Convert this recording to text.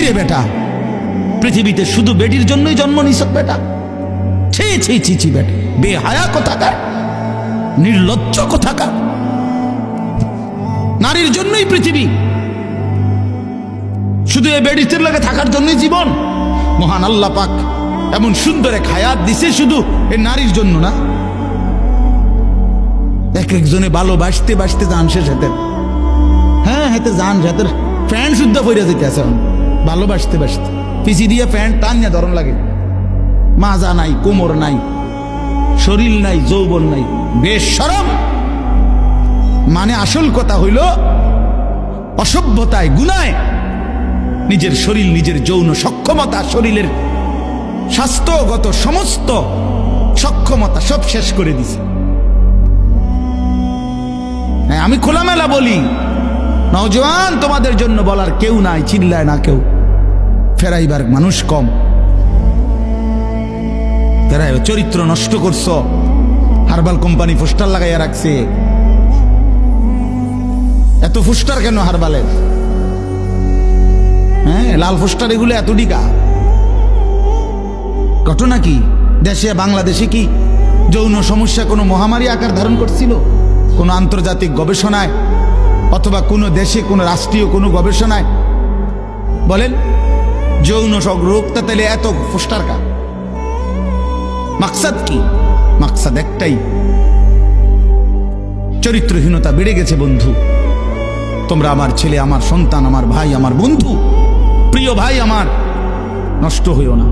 রে বেটা, পৃথিবীতে শুধু বেটির জন্যই জন্ম নিছ বেটা। ছি ছি ছি ছি বেটা, বেহায়া কোথাকার, নির্লজ্জ কোথাকার। নারীর জন্যই পৃথিবী, শুধু এই বেডিতের লাগে থাকার জন্যই জীবন। মহান আল্লাহ পাক এমন সুন্দর এক হায়াত দিছে শুধু এই নারীর জন্য না। এক একজনে ভালোবাসতে বাসতে যান শেষ হাতে, হ্যাঁ হাতে যান হাতের প্যান্ট শুদ্ধ পইরা যেতে আছে ভালোবাসতে বাসতে, পিছি দিয়ে প্যান্ট টানিয়া ধরন লাগে। মাজা নাই, কোমর নাই, শরীর নাই, যৌবন নাই, বেশরম। মানে আসল কথা হইল অসভ্যতায়, গুনায় নিজের শরীর, নিজের যৌন সক্ষমতা, শরীরের স্বাস্থ্যগত সমস্ত সক্ষমতা সব শেষ করে দিছে। আমি খোলামেলা বলি, নওজোয়ান তোমাদের জন্য বলার কেউ নাই, চিল্লায় না কেউ, ফেরাইবার মানুষ কম। ফেরাই চরিত্র নষ্ট করছো, হারবাল কোম্পানি পোস্টার লাগাইয়া রাখছে। এত পোস্টার কেন হারবালের? হ্যাঁ, লাল পোস্টার এগুলো এত ডিকা। ঘটনা কি? দেশে বাংলাদেশে কি যৌন সমস্যা কোনো মহামারী আকার ধারণ করছিল? কোনো আন্তর্জাতিক গবেষণায় অথবা কোনো দেশে কোনো রাষ্ট্রীয় কোনো গবেষণায় বলেন যৌন রোগটা তাহলে এত পোস্টার কা? মাকসাদ কি? মাকসাদ একটাই, চরিত্রহীনতা বেড়ে গেছে বন্ধু। তোমরা আমার ছেলে, আমার সন্তান, আমার ভাই, আমার বন্ধু, প্রিয় ভাই আমার, নষ্ট হইও না।